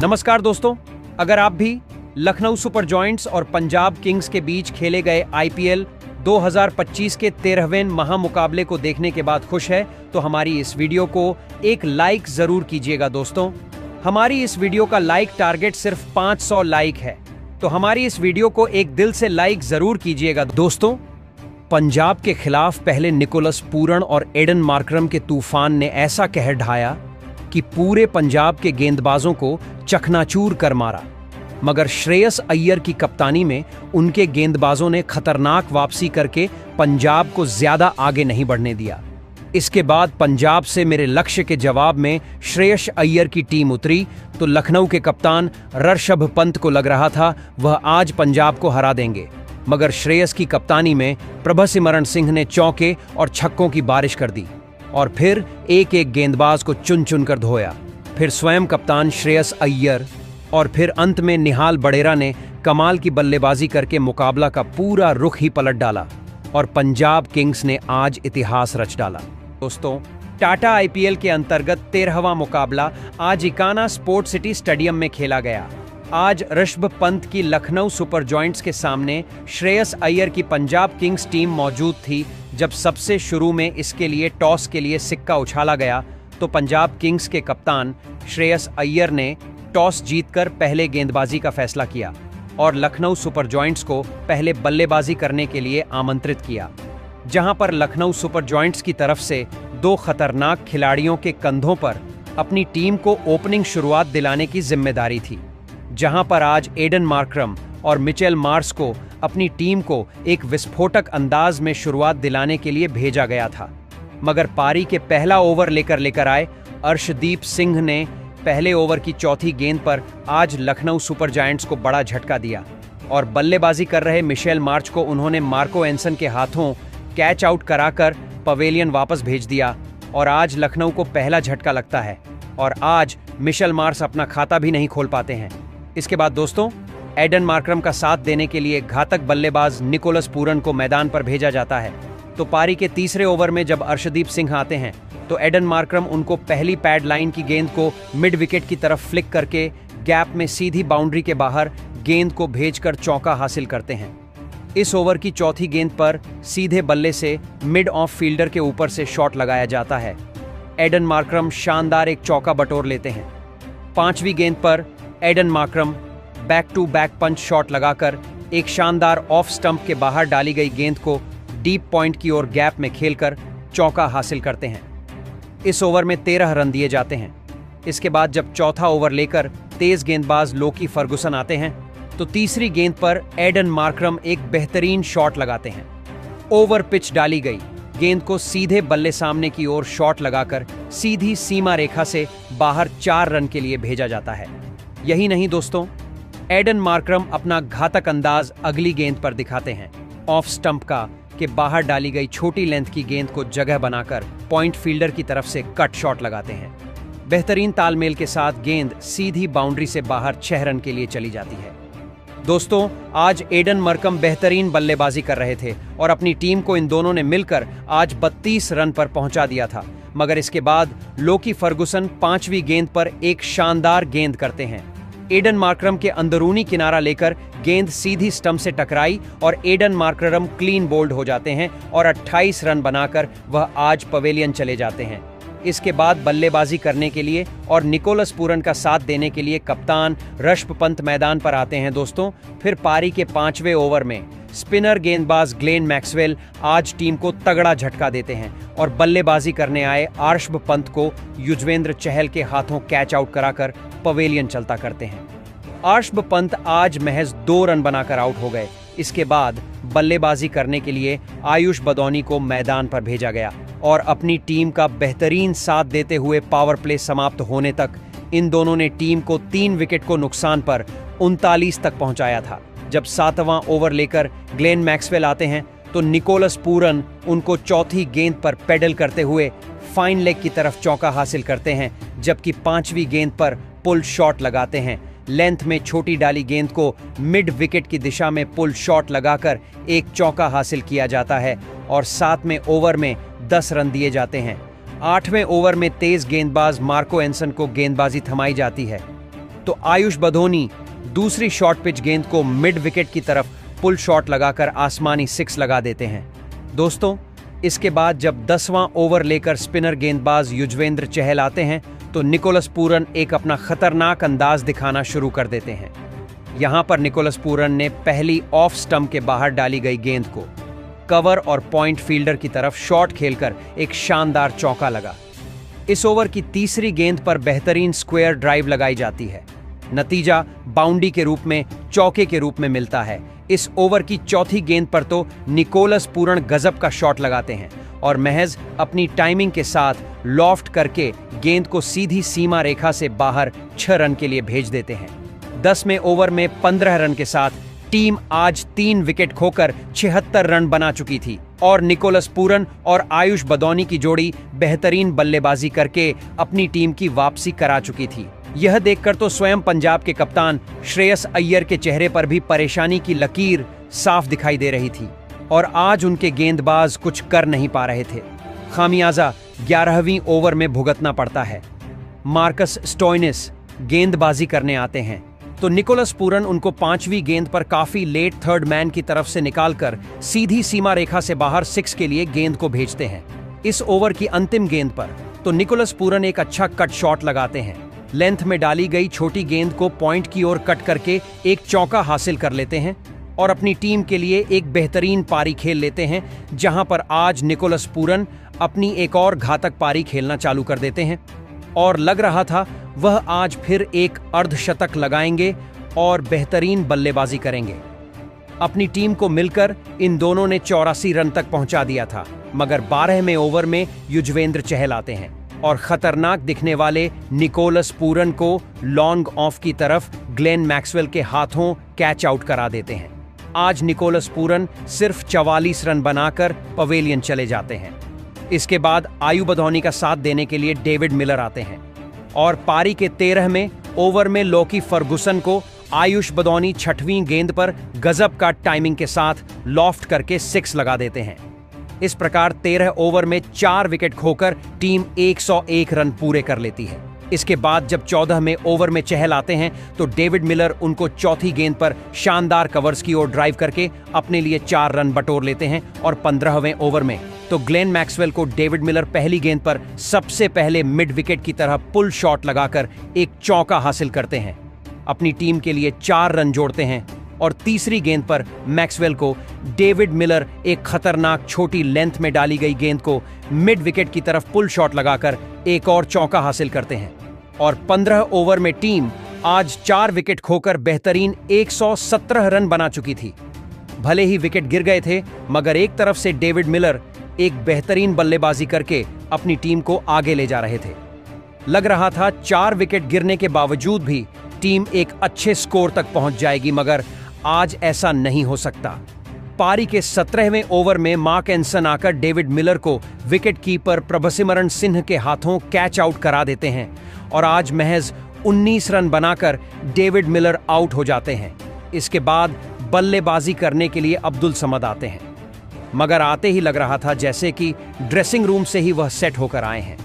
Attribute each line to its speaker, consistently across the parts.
Speaker 1: नमस्कार दोस्तों, अगर आप भी लखनऊ सुपर जॉयंट्स और पंजाब किंग्स के बीच खेले गए आईपीएल 2025 के 13वें महामुकाबले को देखने के बाद खुश है तो हमारी इस वीडियो को एक लाइक जरूर कीजिएगा। दोस्तों, हमारी इस वीडियो का लाइक टारगेट सिर्फ 500 लाइक है, तो हमारी इस वीडियो को एक दिल से लाइक जरूर कीजिएगा। दोस्तों, पंजाब के खिलाफ पहले निकोलस पूरन और एडन मार्करम के तूफान ने ऐसा कहर ढाया कि पूरे पंजाब के गेंदबाजों को चकनाचूर कर मारा, मगर श्रेयस अय्यर की कप्तानी में उनके गेंदबाजों ने खतरनाक वापसी करके पंजाब को ज्यादा आगे नहीं बढ़ने दिया। इसके बाद पंजाब से मेरे लक्ष्य के जवाब में श्रेयस अय्यर की टीम उतरी तो लखनऊ के कप्तान ऋषभ पंत को लग रहा था वह आज पंजाब को हरा देंगे, मगर श्रेयस की कप्तानी में प्रभसिमरन सिंह ने चौके और छक्कों की बारिश कर दी और फिर एक एक गेंदबाज को चुन चुन कर धोया। फिर स्वयं कप्तान श्रेयस अय्यर और फिर अंत में निहाल बड़ेरा ने कमाल की बल्लेबाजी करके मुकाबला का पूरा रुख ही पलट डाला और पंजाब किंग्स ने आज इतिहास रच डाला। दोस्तों, टाटा आईपीएल के अंतर्गत 13वां मुकाबला आज इकाना स्पोर्ट सिटी स्टेडियम में खेला गया। आज ऋषभ पंत की लखनऊ सुपर जॉयंट्स के सामने श्रेयस अय्यर की पंजाब किंग्स टीम मौजूद थी। जब सबसे शुरू में इसके लिए टॉस के लिए सिक्का उछाला गया तो पंजाब किंग्स के कप्तान श्रेयस अय्यर ने टॉस जीतकर पहले गेंदबाजी का फैसला किया और लखनऊ सुपर जॉयंट्स को पहले बल्लेबाजी करने के लिए आमंत्रित किया, जहां पर लखनऊ सुपर जॉयंट्स की तरफ से दो खतरनाक खिलाड़ियों के कंधों पर अपनी टीम को ओपनिंग शुरुआत दिलाने की जिम्मेदारी थी, जहां पर आज एडन मार्करम और मिचेल मार्श को अपनी टीम को एक विस्फोटक अंदाज में शुरुआत दिलाने के लिए भेजा गया था। मगर पारी के पहला ओवर लेकर आए अर्शदीप सिंह ने पहले ओवर की चौथी गेंद पर आज लखनऊ सुपर जायंट्स को बड़ा झटका दिया और बल्लेबाजी कर रहे मिशेल मार्च को उन्होंने मार्को एंसन के हाथों कैच आउट कराकर पवेलियन वापस भेज दिया और आज लखनऊ को पहला झटका लगता है और आज मिशेल मार्च अपना खाता भी नहीं खोल पाते हैं। इसके बाद दोस्तों, एडन मार्करम का साथ देने के लिए घातक बल्लेबाज निकोलस पूरन को मैदान पर भेजा जाता है। तो पारी के तीसरे ओवर में जब अर्शदीप सिंह आते हैं तो एडन मार्करम उनको पहली पैड लाइन की गेंद को मिड विकेट की तरफ फ्लिक करके गैप में सीधी बाउंड्री के बाहर गेंद को भेजकर चौका हासिल करते हैं। इस ओवर की चौथी गेंद पर सीधे बल्ले से मिड ऑफ फील्डर के ऊपर से शॉट लगाया जाता है। एडन मार्करम शानदार एक चौका बटोर लेते हैं। पांचवी गेंद पर Aiden Markram back to back punch shot लगाकर एक शानदार ऑफ स्टंप के बाहर डाली गई गेंद को डीप पॉइंट की ओर गैप में खेलकर चौका हासिल करते हैं। इस ओवर में 13 रन दिए जाते हैं। इसके बाद जब चौथा ओवर लेकर तेज गेंदबाज लोकी फर्गुसन आते हैं तो तीसरी गेंद पर एडन मार्करम एक बेहतरीन शॉट लगाते हैं। ओवर पिच डाली गई गेंद को सीधे बल्ले सामने की ओर शॉट लगाकर सीधी सीमा रेखा से बाहर 4 रन के लिए भेजा जाता है। यही नहीं दोस्तों, एडन मार्करम अपना घातक अंदाज अगली गेंद पर दिखाते हैं। ऑफ स्टंप का के बाहर डाली गई छोटी लेंथ की गेंद को जगह बनाकर पॉइंट फील्डर की तरफ से कट शॉट लगाते हैं। बेहतरीन तालमेल के साथ गेंद सीधी बाउंड्री से बाहर 6 रन के लिए चली जाती है। दोस्तों, आज एडन मार्करम बेहतरीन बल्लेबाजी कर रहे थे और अपनी टीम को इन दोनों ने मिलकर आज 32 रन पर पहुंचा दिया था, मगर इसके बाद लोकी फर्गुसन 5वीं गेंद पर एक शानदार गेंद करते हैं। एडन मार्करम के अंदरूनी किनारा लेकर गेंद सीधी स्टंप से टकराई और एडन मार्करम क्लीन बोल्ड हो जाते हैं और 28 रन बनाकर वह आज पवेलियन चले जाते हैं। इसके बाद बल्लेबाजी करने के लिए और निकोलस पूरन का साथ देने के लिए कप्तान ऋषभ पंत मैदान पर आते हैं। दोस्तों, फिर पारी के 5वें ओवर में स्पिनर गेंदबाज ग्लेन मैक्सवेल आज टीम को तगड़ा झटका देते हैं और बल्लेबाजी करने आए ऋषभ पंत को युजवेंद्र चहल के हाथों कैच आउट कराकर पवेलियन चलता करते हैं। ऋषभ पंत आज महज 2 रन बनाकर आउट हो गए। इसके बाद बल्लेबाजी करने के लिए आयुष बदौनी को मैदान पर भेजा गया और अपनी टीम का बेहतरीन साथ देते हुए पावर प्ले समाप्त होने तक इन दोनों ने टीम को 3 विकेट को नुकसान पर 39 तक पहुंचाया था। जब 7वां ओवर लेकर ग्लेन मैक्सवेल आते हैं तो निकोलस पूरन उनको चौथी गेंद पर पेडल करते हुए फाइन लेग की तरफ चौका हासिल करते हैं, जबकि 5वीं गेंद पर पुल शॉट लगाते हैं। लेंथ में छोटी डाली गेंद को मिड विकेट की दिशा में पुल शॉट लगाकर एक चौका हासिल किया जाता है और 7वें ओवर में 10 रन दिए जाते हैं। 8वें ओवर में तेज गेंदबाज मार्को एंसन को गेंदबाजी थमाई जाती है तो आयुष बधोनी दूसरी शॉर्ट पिच गेंद को मिड विकेट की तरफ पुल शॉट लगाकर आसमानी 6 लगा देते हैं। दोस्तों, इसके बाद जब 10वां ओवर लेकर स्पिनर गेंदबाज युजवेंद्र चहल आते हैं तो निकोलस पूरन एक अपना खतरनाक अंदाज दिखाना शुरू कर देते हैं। यहां पर निकोलस पूरन ने पहली ऑफ स्टंप के बाहर डाली गई गेंद को कवर और पॉइंट फील्डर की तरफ शॉट खेलकर एक शानदार चौका लगा। इस ओवर की तीसरी गेंद पर बेहतरीन स्क्वायर ड्राइव लगाई जाती है। नतीजा बाउंड्री के रूप में चौके के रूप में मिलता है। इस ओवर की चौथी गेंद पर तो निकोलस पूरन गजब का शॉट लगाते हैं और महज अपनी टाइमिंग के साथ लॉफ्ट करके गेंद को सीधी सीमा रेखा से बाहर 6 रन के लिए भेज देते हैं। 10वें ओवर में 15 रन के साथ टीम आज 3 विकेट खोकर 76 रन बना चुकी थी और निकोलस पूरन और आयुष बधौनी की जोड़ी बेहतरीन बल्लेबाजी करके अपनी टीम की वापसी करा चुकी थी। यह देखकर तो स्वयं पंजाब के कप्तान श्रेयस अय्यर के चेहरे पर भी परेशानी की लकीर साफ दिखाई दे रही थी और आज उनके गेंदबाज कुछ कर नहीं पा रहे थे। खामियाजा 11वीं ओवर में भुगतना पड़ता है। मार्कस स्टोइनिस गेंदबाजी करने आते हैं तो निकोलस पूरन उनको 5वीं गेंद पर काफी लेट थर्ड मैन की तरफ से निकालकर सीधी सीमा रेखा से बाहर 6 के लिए गेंद को भेजते हैं। इस ओवर की अंतिम गेंद पर तो निकोलस पूरन एक अच्छा कट शॉट लगाते हैं। लेंथ में डाली गई छोटी गेंद को पॉइंट की ओर कट करके एक चौका हासिल कर लेते हैं और अपनी टीम के लिए एक बेहतरीन पारी खेल लेते हैं, जहां पर आज निकोलस पूरन अपनी एक और घातक पारी खेलना चालू कर देते हैं और लग रहा था वह आज फिर एक अर्धशतक लगाएंगे और बेहतरीन बल्लेबाजी करेंगे। अपनी टीम को मिलकर इन दोनों ने 84 रन तक पहुंचा दिया था, मगर 12वें ओवर में युजवेंद्र चहल आते हैं और खतरनाक दिखने वाले निकोलस पूरन को लॉन्ग ऑफ की तरफ ग्लेन मैक्सवेल के हाथों कैच आउट करा देते हैं। आज निकोलस पूरन सिर्फ 44 रन बनाकर पवेलियन चले जाते हैं। इसके बाद आयु बधौनी का साथ देने के लिए डेविड मिलर आते हैं और पारी के 13वें ओवर में लोकी फर्गुसन को आयुष बधौनी 6वीं गेंद पर गजब का टाइमिंग के साथ लॉफ्ट करके 6 लगा देते हैं। इस प्रकार 13 ओवर में 4 विकेट खोकर टीम 101 रन पूरे कर लेती है। इसके बाद जब 14वें ओवर में चहल आते हैं तो डेविड मिलर उनको चौथी गेंद पर शानदार कवर्स की ओर ड्राइव करके अपने लिए 4 रन बटोर लेते हैं और 15वें ओवर में तो ग्लेन मैक्सवेल को डेविड मिलर पहली गेंद पर सबसे पहले मिड विकेट की तरह पुल शॉट लगाकर एक चौका हासिल करते हैं। अपनी टीम के लिए 4 रन जोड़ते हैं और तीसरी गेंद पर मैक्सवेल को डेविड मिलर एक खतरनाक छोटी लेंथ में डाली गई गेंद को मिड विकेट की तरफ पुल शॉट लगाकर एक और चौका हासिल करते हैं और 15 ओवर में टीम आज 4 विकेट खोकर बेहतरीन 117 रन बना चुकी थी। भले ही विकेट गिर गए थे, मगर एक तरफ से डेविड मिलर एक बेहतरीन बल्लेबाजी करके अपनी टीम को आगे ले जा रहे थे। लग रहा था 4 विकेट गिरने के बावजूद भी टीम एक अच्छे स्कोर तक पहुंच जाएगी, मगर आज ऐसा नहीं हो सकता। पारी के 17वें ओवर में मार्क एंसन आकर डेविड मिलर को विकेट कीपर प्रभसिमरन सिंह के हाथों कैच आउट करा देते हैं और आज महज 19 रन बनाकर डेविड मिलर आउट हो जाते हैं। इसके बाद बल्लेबाजी करने के लिए अब्दुल समद आते हैं, मगर आते ही लग रहा था जैसे कि ड्रेसिंग रूम से ही वह सेट होकर आए हैं।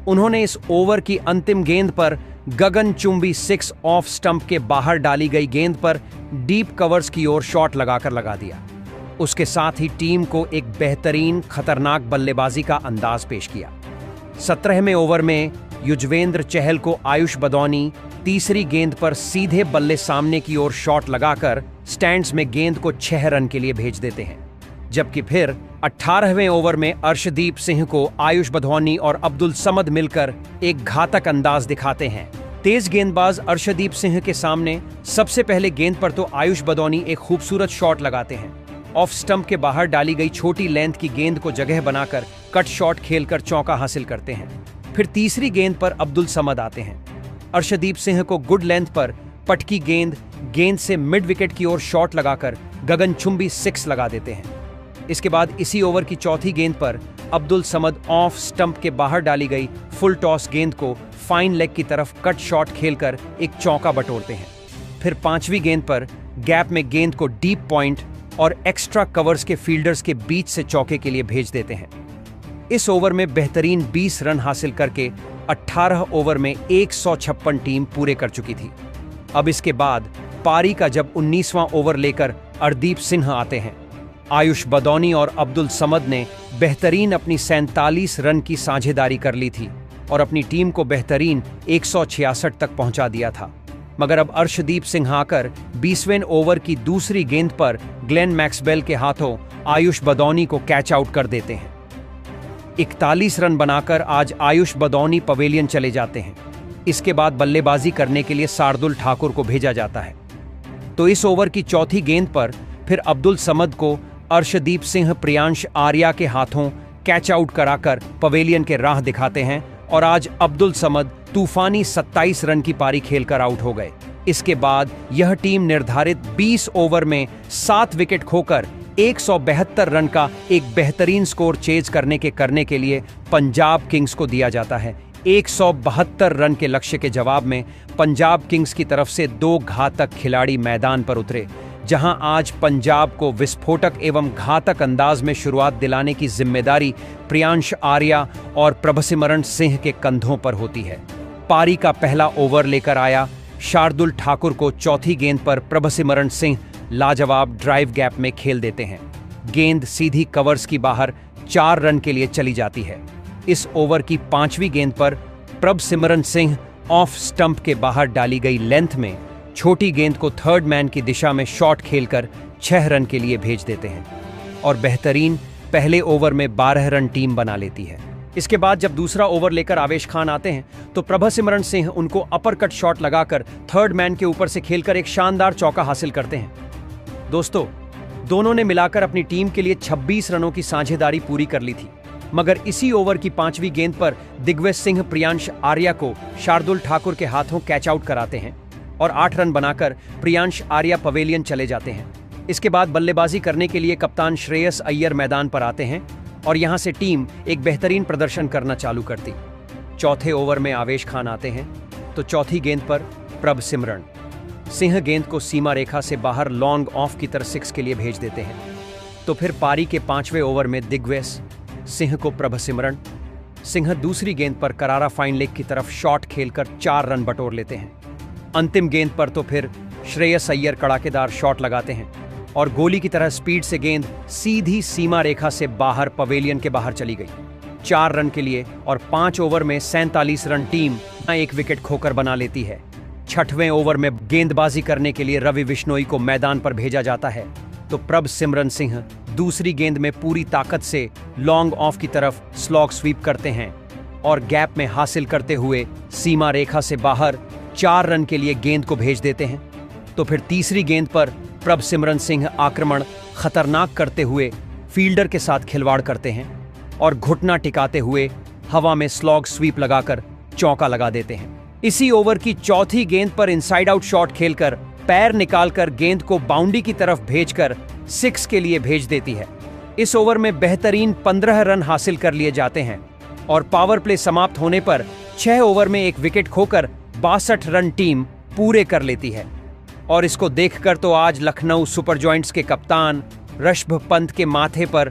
Speaker 1: उन्होंने इस ओवर की अंतिम गेंद पर गगनचुंबी 6 ऑफ स्टंप के बाहर डाली गई गेंद पर डीप कवर्स की ओर शॉट लगाकर लगा दिया। उसके साथ ही टीम को एक बेहतरीन खतरनाक बल्लेबाजी का अंदाज पेश किया। 17वें ओवर में युजवेंद्र चहल को आयुष बधौनी तीसरी गेंद पर सीधे बल्ले सामने की ओर शॉट लगाकर स्टैंड्स में गेंद को 6 रन के लिए भेज देते हैं, जबकि फिर 18वें ओवर में अर्शदीप सिंह को आयुष बधौनी और अब्दुल समद मिलकर एक घातक अंदाज दिखाते हैं। तेज गेंदबाज अर्शदीप सिंह के सामने सबसे पहले गेंद पर तो आयुष बधौनी एक खूबसूरत शॉट लगाते हैं। ऑफ स्टंप के बाहर डाली गई छोटी लेंथ की गेंद को जगह बनाकर कट शॉट खेलकर चौका हासिल करते हैं। फिर तीसरी गेंद पर अब्दुल समद आते हैं। अर्शदीप सिंह को गुड लेंथ पर पटकी गेंद से मिड विकेट की ओर शॉट लगाकर गगनचुंबी 6 लगा देते हैं। इसके बाद इसी ओवर की चौथी गेंद पर अब्दुल समद ऑफ स्टंप के बाहर डाली गई फुल टॉस गेंद को फाइन लेग की तरफ कट शॉट खेलकर एक चौका बटोरते हैं। फिर 5वीं गेंद पर गैप में गेंद को डीप पॉइंट और एक्स्ट्रा कवर्स के फील्डर्स के बीच से चौके के लिए भेज देते हैं। इस ओवर में बेहतरीन 20 रन हासिल करके 18 ओवर में 156 टीम पूरे कर चुकी थी। अब इसके बाद पारी का जब 19वां ओवर लेकर अर्शदीप सिंह आते हैं, आयुष बदौनी और अब्दुल समद ने बेहतरीन अपनी 47 रन की साझेदारी कर ली थी और अपनी टीम को बेहतरीन 166 तक पहुंचा दिया था। मगर अब अर्शदीप सिंह आकर 20वें ओवर की दूसरी गेंद पर ग्लेन मैक्सवेल के हाथों आयुष बदौनी को कैच आउट कर देते हैं। 41 रन बनाकर आज आयुष बदौनी पवेलियन चले जाते हैं। इसके बाद बल्लेबाजी करने के लिए शार्दुल ठाकुर को भेजा जाता है। तो इस ओवर की चौथी गेंद पर फिर अब्दुल समद को अर्शदीप सिंह प्रियांश आर्या के हाथों कैच आउट कराकर पवेलियन के राह दिखाते हैं और आज अब्दुल समद तूफानी 27 रन की पारी खेलकर आउट हो गए। इसके बाद यह टीम निर्धारित 20 ओवर में 7 विकेट खोकर 172 रन का एक बेहतरीन स्कोर चेज करने के लिए पंजाब किंग्स को दिया जाता है। 172 रन के लक्ष्य के जवाब में पंजाब किंग्स की तरफ से 2 घातक खिलाड़ी मैदान पर उतरे, जहां आज पंजाब को विस्फोटक एवं घातक अंदाज में शुरुआत दिलाने की जिम्मेदारी प्रियांश आर्या और प्रभसिमरण सिंह के कंधों पर होती है। पारी का पहला ओवर लेकर आया शार्दुल ठाकुर को चौथी गेंद पर प्रभसिमरण सिंह लाजवाब ड्राइव गैप में खेल देते हैं। गेंद सीधी कवर्स की बाहर 4 रन के लिए चली जाती है। इस ओवर की 5वीं गेंद पर प्रभसिमरण सिंह ऑफ स्टंप के बाहर डाली गई लेंथ में छोटी गेंद को थर्ड मैन की दिशा में शॉट खेलकर 6 रन के लिए भेज देते हैं और बेहतरीन पहले ओवर में 12 रन टीम बना लेती है। इसके बाद जब दूसरा ओवर लेकर आवेश खान आते हैं तो प्रभसिमरण सिंह उनको अपर कट शॉट लगाकर थर्ड मैन के ऊपर से खेलकर एक शानदार चौका हासिल करते हैं। दोस्तों, दोनों ने मिलाकर अपनी टीम के लिए 26 रनों की साझेदारी पूरी कर ली थी। मगर इसी ओवर की 5वीं गेंद पर दिग्विजय सिंह प्रियांश आर्या को शार्दुल ठाकुर के हाथों कैच आउट कराते हैं और 8 रन बनाकर प्रियांश आर्या पवेलियन चले जाते हैं। इसके बाद बल्लेबाजी करने के लिए कप्तान श्रेयस अय्यर मैदान पर आते हैं और यहां से टीम एक बेहतरीन प्रदर्शन करना चालू करती। चौथे ओवर में आवेश खान आते हैं तो चौथी गेंद पर प्रभसिमरण सिंह गेंद को सीमा रेखा से बाहर लॉन्ग ऑफ की तरफ 6 के लिए भेज देते हैं। तो फिर पारी के 5वें ओवर में दिग्विजय सिंह को प्रभसिमरण सिंह दूसरी गेंद पर करारा फाइन लेग की तरफ शॉट खेलकर 4 रन बटोर लेते हैं। अंतिम गेंद पर तो फिर श्रेयस अय्यर कड़ाकेदार शॉट लगाते हैं और गोली की तरह स्पीड से गेंद सीधी सीमा रेखा से बाहर पवेलियन के बाहर चली गई 4 रन के लिए और 5 ओवर में 47 रन टीम 1 विकेट खोकर बना लेती है। 6वें ओवर में गेंदबाजी करने के लिए रवि बिश्नोई को मैदान पर भेजा जाता है तो प्रभसिमरण सिंह दूसरी गेंद में पूरी ताकत से लॉन्ग ऑफ की तरफ स्लॉग स्वीप करते हैं और गैप में हासिल करते हुए सीमा रेखा से बाहर 4 रन के लिए गेंद को भेज देते हैं। तो फिर तीसरी गेंद पर प्रभसिमरण सिंह आक्रमण खतरनाक करते हुए फील्डर के साथ खिलवाड़ करते हैं और घुटना टिकाते हुए हवा में स्लॉग स्वीप लगाकर चौका लगा देते हैं। इसी ओवर की चौथी गेंद पर इनसाइड आउट शॉट खेलकर पैर निकालकर गेंद को बाउंड्री की तरफ भेजकर 6 के लिए भेज देती है। इस ओवर में बेहतरीन 15 रन हासिल कर लिए जाते हैं और पावर प्ले समाप्त होने पर 6 ओवर में 1 विकेट खोकर 62 रन टीम पूरे कर लेती है। और इसको देखकर तो आज लखनऊ सुपर जॉइंट्स के कप्तान ऋषभ पंत के माथे पर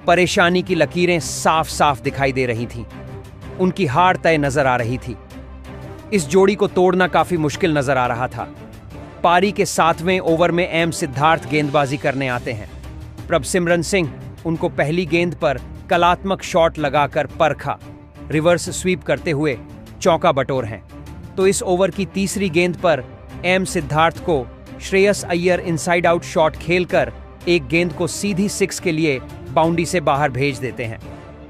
Speaker 1: परेशानी की लकीरें साफ साफ दिखाई दे रही थीं। उनकी हार तय नजर आ रही थी। इस जोड़ी को तोड़ना काफी मुश्किल नजर आ रहा था। पारी के 7वें ओवर में एम सिद्धार्थ गेंदबाजी करने आते हैं। प्रभसिमरण सिंह उनको पहली गेंद पर कलात्मक शॉट लगाकर परखा रिवर्स स्वीप करते हुए चौका बटोर हैं। तो इस ओवर की तीसरी गेंद पर एम सिद्धार्थ को Shreyas Iyer inside out shot खेलकर एक गेंद को सीधी 6 के लिए बाउंड्री से बाहर भेज देते हैं।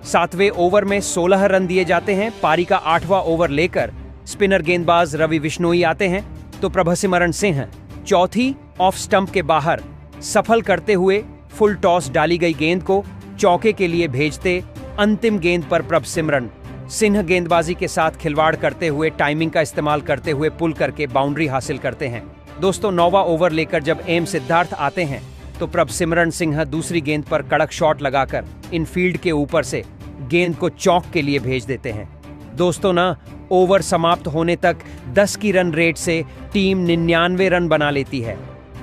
Speaker 1: 7वें ओवर में 16 रन दिए जाते हैं। पारी का 8वां ओवर लेकर स्पिनर गेंदबाज रवि बिश्नोई आते हैं तो प्रभसिमरण सिंह चौथी ऑफ स्टंप के बाहर सफल करते हुए फुल टॉस डाली गई गेंद को चौके के लिए भेजते अंतिम गेंद पर प्रभसिमरण सिंह गेंदबाजी के साथ खिलवाड़ करते हुए टाइमिंग का इस्तेमाल करते हुए पुल करके बाउंड्री हासिल करते हैं। दोस्तों, 9वां ओवर लेकर जब एम सिद्धार्थ आते हैं तो प्रभसिमरण सिंह दूसरी गेंद पर कड़क शॉट लगाकर इनफील्ड के ऊपर से गेंद को चौक के लिए भेज देते हैं। दोस्तों ओवर समाप्त होने तक 10 की रन रेट से टीम 99 रन बना लेती है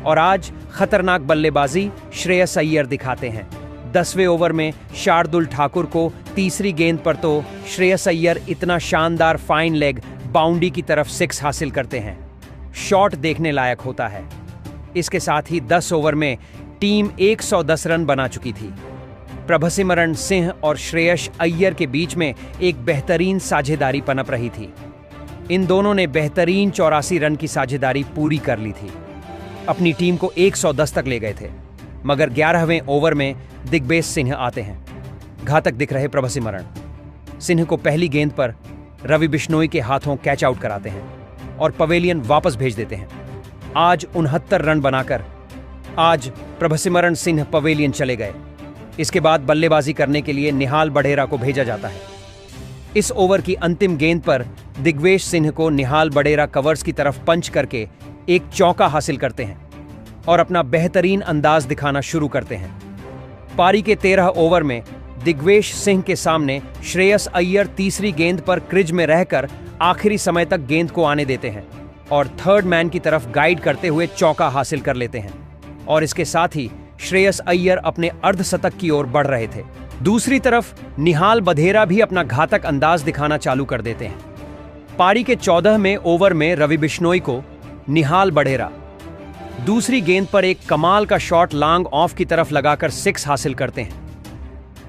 Speaker 1: और आज खतरनाक बल्लेबाजी श्रेयस अय्यर दिखाते हैं। 10वें ओवर में शार्दुल ठाकुर को तीसरी गेंद पर तो श्रेयस अय्यर इतना शानदार फाइन लेग बाउंड्री की तरफ 6 हासिल करते हैं। शॉट देखने लायक होता है। इसके साथ ही 10 ओवर में टीम 110 रन बना चुकी थी। प्रभसिमरण सिंह और श्रेयस अय्यर के बीच में एक बेहतरीन साझेदारी पनप रही थी। इन दोनों ने बेहतरीन 84 रन की साझेदारी पूरी कर ली थी। अपनी टीम को 110 तक ले गए थे, मगर 11वें ओवर में दिग्वेश सिंह आते हैं। घातक दिख रहे प्रभसिमरण सिंह को पहली गेंद पर रवि बिश्नोई के हाथों कैच आउट कराते हैं और पवेलियन वापस भेज देते हैं। आज 69 रन बनाकर आज प्रभसिमरण सिंह पवेलियन चले गए। इसके बाद बल्लेबाजी करने के लिए निहाल बढेरा को भेजा जाता है। इस ओवर की अंतिम गेंद पर दिग्वेश सिंह को निहाल बढेरा कवर्स की तरफ पंच करके एक चौका हासिल करते हैं और अपना बेहतरीन अंदाज दिखाना शुरू करते हैं। पारी के 13 ओवर में दिग्वेश सिंह के सामने श्रेयस अय्यर तीसरी गेंद पर क्रीज में रहकर आखिरी समय तक गेंद को आने देते हैं और थर्ड मैन की तरफ गाइड करते हुए चौका हासिल कर लेते हैं और इसके साथ ही श्रेयस अय्यर अपने अर्धशतक की ओर बढ़ रहे थे। दूसरी तरफ निहाल बढेरा भी अपना घातक अंदाज दिखाना चालू कर देते हैं। पारी के 14वें ओवर में रवि बिश्नोई को निहाल बढेरा दूसरी गेंद पर एक कमाल का शॉट लॉन्ग ऑफ की तरफ लगाकर 6 हासिल करते हैं।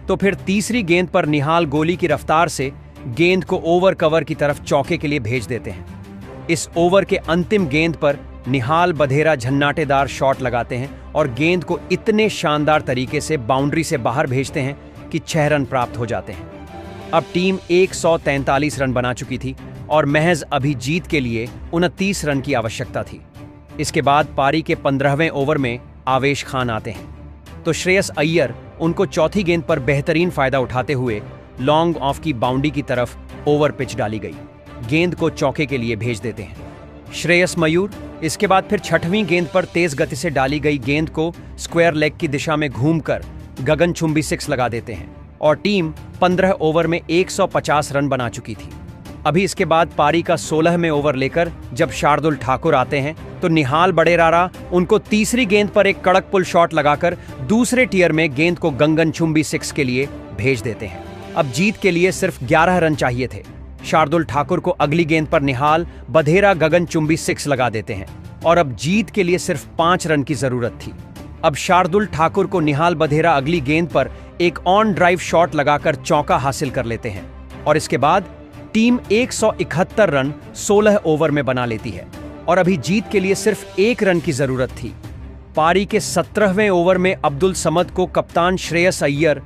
Speaker 1: तो फिर तीसरी गेंद पर निहाल गोली की रफ्तार से गेंद को ओवर कवर की तरफ चौके के लिए भेज देते हैं। इस ओवर के अंतिम गेंद पर निहाल बढेरा झन्नाटेदार शॉट लगाते हैं और गेंद को इतने शानदार तरीके से बाउंड्री से बाहर भेजते हैं कि 6 रन प्राप्त हो जाते हैं। अब टीम 143 रन बना चुकी थी और महज अभी जीत के लिए 29 रन की आवश्यकता थी। इसके बाद पारी के 15वें ओवर में आवेश खान आते हैं तो श्रेयस अय्यर उनको चौथी गेंद पर बेहतरीन फायदा उठाते हुए लॉन्ग ऑफ की बाउंड्री की तरफ ओवर पिच डाली गई गेंद को चौके के लिए भेज देते हैं। श्रेयस मयूर इसके बाद फिर 6वीं गेंद पर तेज गति से डाली गई गेंद को स्क्वायर लेग की दिशा में घूमकर गगनचुंबी 6 लगा देते हैं और टीम 15 ओवर में 150 रन बना चुकी थी। अभी इसके बाद पारी का 16वें ओवर लेकर जब शार्दुल ठाकुर आते हैं तो निहाल बढेरा उनको तीसरी गेंद पर एक कड़क पुल शॉट लगाकर दूसरे टियर में गेंद को गगनचुंबी 6 के लिए भेज देते हैं। अब जीत के लिए सिर्फ 11 रन चाहिए थे। शार्दुल ठाकुर को अगली गेंद पर निहाल बढेरा गगनचुंबी 6 लगा देते हैं और अब जीत के लिए सिर्फ 5 रन की जरूरत थी। अब शार्दुल ठाकुर को निहाल बढेरा अगली गेंद पर एक ऑन ड्राइव शॉट लगाकर चौका हासिल कर लेते हैं और इसके बाद टीम 171 रन 16 ओवर में बना लेती है और अभी जीत के लिए सिर्फ 1 रन की जरूरत थी। पारी के 17वें ओवर में अब्दुल समद को कप्तान श्रेयस अय्यर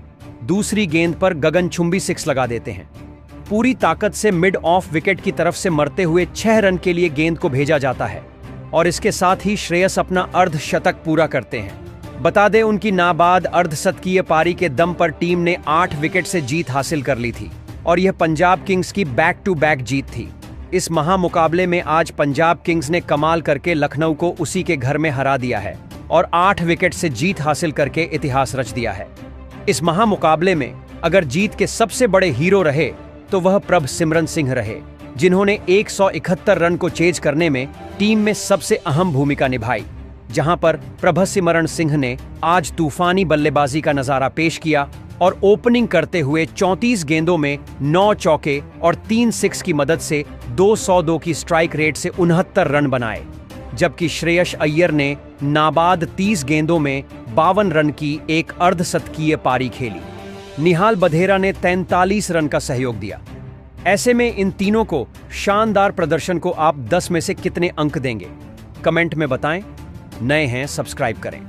Speaker 1: दूसरी गेंद पर गगनचुंबी 6 लगा देते हैं। पूरी ताकत से मिड ऑफ विकेट की तरफ से मरते हुए 6 रन के लिए गेंद को भेजा जाता है और इसके साथ ही श्रेयस अपना अर्धशतक पूरा करते हैं। बता दें उनकी नाबाद अर्धशतकीय पारी के दम पर टीम ने 8 विकेट से जीत हासिल कर ली थी और यह पंजाब किंग्स की बैक टू बैक जीत थी। इस महामुकाबले में आज पंजाब किंग्स ने कमाल करके लखनऊ को उसी के घर में हरा दिया है और 8 विकेट से जीत हासिल करके इतिहास रच दिया है। इस महामुकाबले में अगर जीत के सबसे बड़े हीरो रहे तो वह प्रभसिमरण सिंह रहे, जिन्होंने 171 रन को चेज करने में टीम में सबसे अहम भूमिका निभाई। जहां पर प्रभसिमरण सिंह ने आज तूफानी बल्लेबाजी का नजारा पेश किया और ओपनिंग करते हुए 34 गेंदों में 9 चौके और 3 6 की मदद से 202 की स्ट्राइक रेट से 69 रन बनाए, जबकि श्रेयस अय्यर ने नाबाद 30 गेंदों में 52 रन की एक अर्धशतकीय पारी खेली। निहाल बढेरा ने 43 रन का सहयोग दिया। ऐसे में इन तीनों को शानदार प्रदर्शन को आप 10 में से कितने अंक देंगे? कमेंट में बताएं। नए हैं सब्सक्राइब करें।